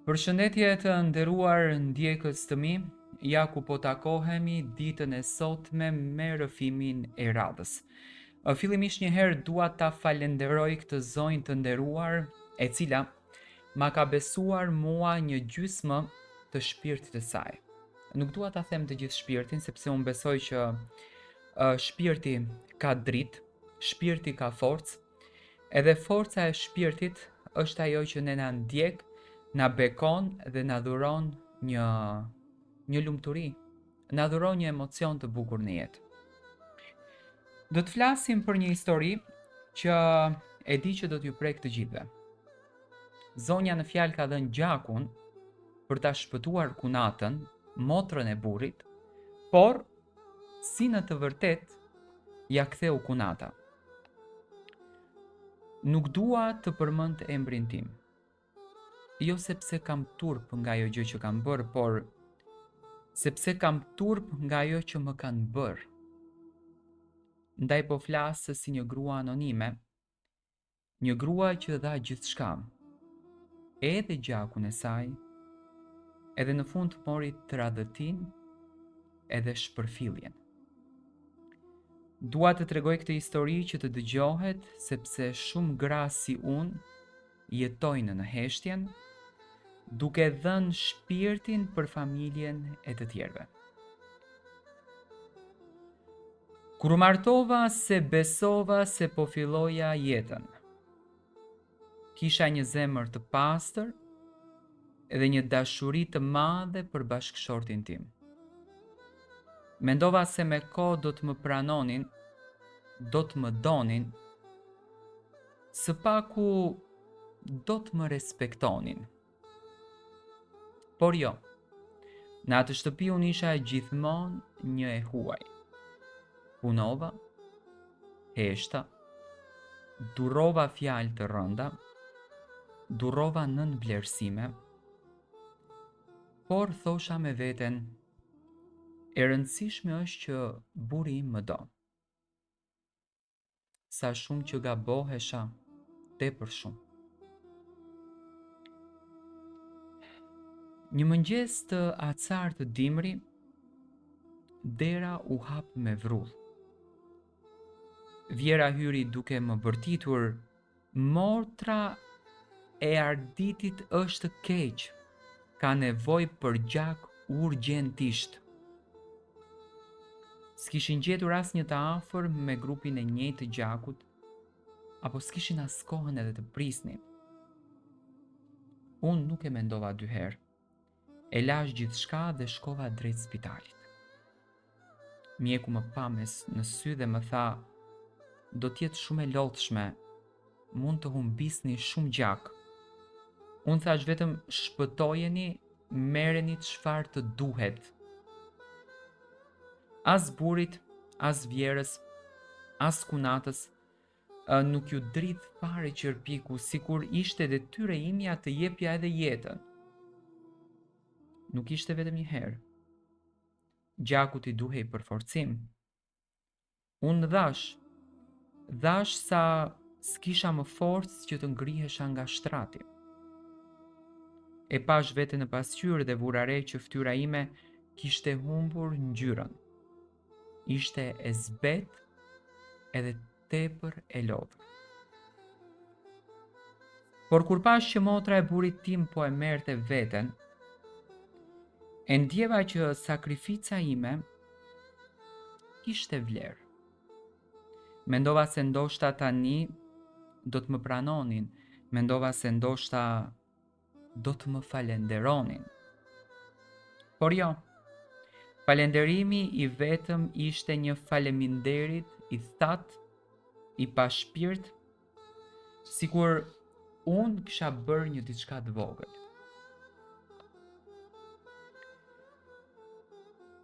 Përshëndetje të nderuar ndjekës të mi, ja ku po takohemi ditën e sotme me rrëfimin e radhës. Fillimisht njëherë dua ta falenderoj këtë zonjë të nderuar, e cila ma ka besuar mua një gjysmë të shpirtit të saj. Nuk dua ta them të gjithë shpirtin, sepse unë besoj që shpirti ka dritë, shpirti ka forcë, edhe forca e shpirtit është ajo që ne na ndjek, na bekon dhe na dhuron një lumturi, na dhuron një emocion të bukur në jetë. Do të flasim për një histori që e di që do t'ju prek të gjithëve. Zonja në fjalë ka dhënë gjakun për ta shpëtuar kunatën, motrën e burrit, por si në të vërtet ja ktheu kunata. Nuk dua të përmend emrin tim. Jo sepse kam turp nga ajo gjë që kam bërë, por sepse kam turp nga ajo që më kanë bërë. Ndaj po flasë si një grua anonime, një grua që dha gjithçka, edhe gjakun e saj, edhe në fund mori tradhëtin edhe shpërfilljen. Dua të tregoj këtë histori që të dëgjohet, sepse shumë gra si unë jetojnë në heshtjen, duke dhënë shpirtin për familjen e të tjerëve. Kur u martova se besova se po filloja jetën. Kisha një zemër të pastër edhe një dashuri të madhe për bashkëshortin tim. Mendova se me kohë do të më pranonin, do të më donin, së paku do të më respektonin. Por jo, në atë shtëpi unë isha gjithmonë një e huaj. Punova, heshta, durova fjalë të rënda, durova nën vlerësime, por thosha me veten, e rëndësishme është që buri im më do. Sa shumë që gabohesha, tepër shumë. Një mëngjes të acar të dimri, dera u hap me vrull. Vjera hyri duke më bërtitur, motra e arditit është keq, ka nevojë për gjak urgjentisht. S'kishin gjetur asnjë të afër me grupin e njëjtë të gjakut, apo s'kishin as kohën edhe të prisnin. Unë nuk e mendova dy herë. E lash gjithçka dhe shkova drejt spitalit. Mjeku më pa në sy dhe më tha, do t'jetë shumë e lodhshme, mund të humbisni shumë gjak. Unë thash vetëm shpëtojeni, merreni çfarë të duhet. As burit, as vjerës, as kunatës, nuk ju drit fare qërpiku, sikur ishte detyra imja të jepja edhe jetën. Nuk ishte vetëm një herë. Gjakut i duhej për forcim. Unë dhash sa s'kisha më forcë që të ngrihesha nga shtrati. E pash vete në pasqyrë dhe vura re që fytyra ime kishte humbur ngjyrën. Ishte e zbet edhe tepër e lodhur. Por kur pash që motra e burit tim po e merrte veten, e ndjeva që sakrifica ime kishte vlerë. Mendova se ndoshta tani do të më pranonin, mendova se ndoshta do të më falenderonin. Por jo, falenderimi i vetëm ishte një faleminderit i thatë, i pa shpirt, sikur unë kisha bërë një diçka të vogël.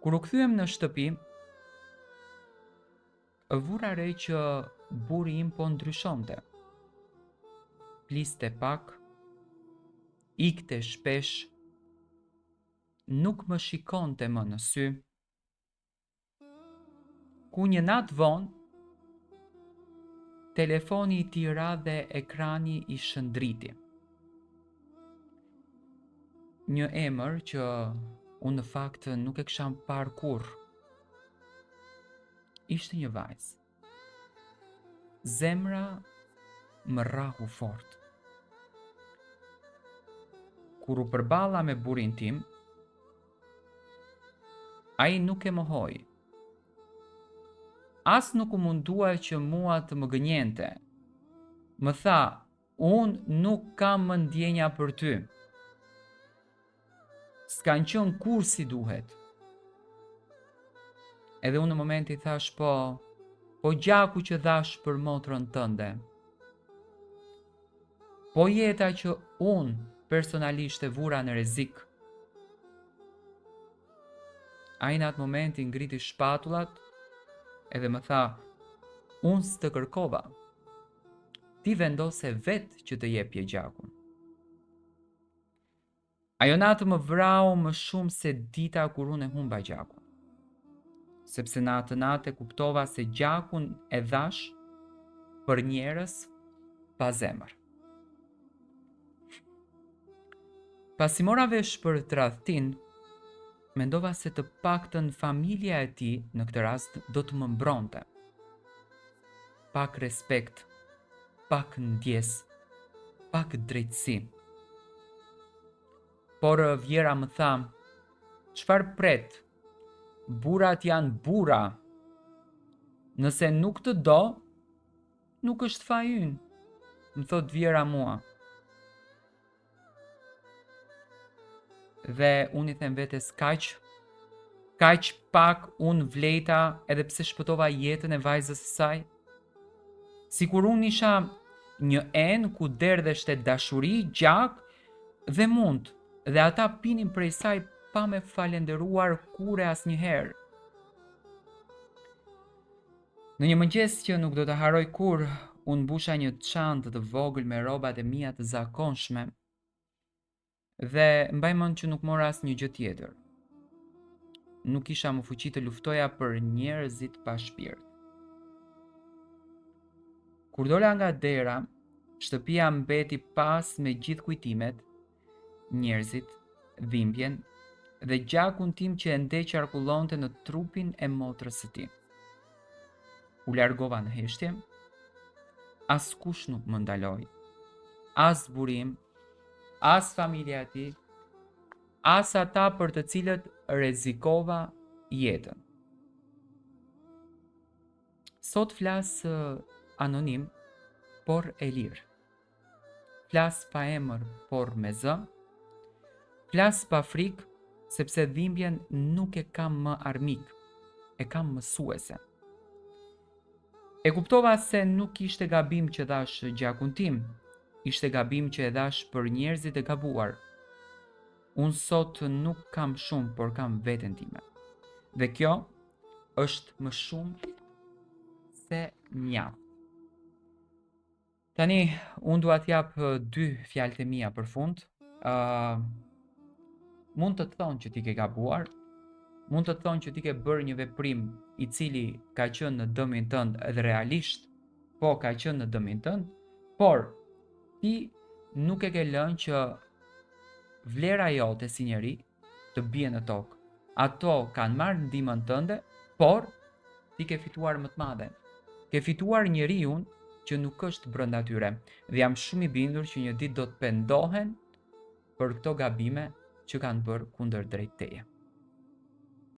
Kur u kthyem në shtëpi, vura re që buri im po ndryshonte. Pliste pak, ikte shpesh, nuk më shikonte më në sy. Ku një natë vonë, telefoni i tij ra dhe ekrani i shëndriti. një emër që unë në fakt nuk e kisha parë kurrë. Ishte një vajzë. Zemra më rrahu fort. Kur u përballa me burrin tim, ai nuk e mohoi. As nuk u mundua që mua të më gënjente. Më tha, unë nuk kam më ndjenja për ty. S'kan qenë kur si duhet. Edhe unë në momenti thash po gjaku që dhash për motrën tënde. Po jeta që unë personalisht e vura në rrezik. Ai në atë momenti ngriti shpatullat edhe më tha, unë s'të kërkova. Ti vendose vetë që të jepje gjakun. Ajo natë më vrau më shumë se dita kur unë e humba gjakun. Sepse në atë natë e kuptova se gjakun e dhash për njerëz pa zemër. Pasi mora vesh për tradhtin, mendova se të paktën familja e tij në këtë rast do të më mbronte. Pak respekt, pak ndjes, pak drejtësi. Por vjera më tha, çfarë pret? Burrat janë burra. Nëse nuk të do, nuk është faji ynë, më thot vjera mua. Dhe unë i them vetes kaq pak unë vlejta edhe pse shpëtova jetën e vajzës së saj. Sikur unë isha një enë ku derdheshte dashuri, gjak dhe mund, dhe ata pinin prej saj pa me falenderuar kurrë asnjëherë. Në një mëngjes që nuk do të haroj kurrë, unë mbusha një çantë të vogël me rrobat e mia të zakonshme dhe mbaj mend që nuk mora asnjë gjë tjetër. Nuk kisha më fuqi të luftoja për njerëzit pa shpirt. Kur dola nga dera, shtëpia mbeti pas me gjithë kujtimet, njerëzit, dhimbjen dhe gjakun tim që ende qarkullonte në trupin e motrës së tij. U largova në heshtje, askush nuk më ndaloi, as burim, as familja e tij, as ata për të cilët rrezikova jetën. Sot flas anonim, por e lirë. Flas pa emër, por me zë. Flas pa frikë, sepse dhimbjen nuk e kam më armik, e kam mësuese. E kuptova se nuk ishte gabim që dhash gjakun tim, ishte gabim që e dhash për njerëzit e gabuar. Unë sot nuk kam shumë, por kam veten time. Dhe kjo është më shumë se mjaft. Tani, unë dua t'jap 2 fjalët e mia për fund. Mund të thonë që ti ke gabuar, mund të thonë që ti ke bërë një veprim i cili ka qenë në dëmin tënd edhe realisht, po ka qenë në dëmin tënd, por ti nuk e ke lënë që vlera jote si njeri të bie në tokë. Ato kanë marrë ndihmën tënde, por ti ke fituar më të madhe. Ke fituar njeriun që nuk është brenda tyre dhe jam shumë i bindur që një ditë do të pendohen për këto gabime që kanë bërë kundër drejt teje.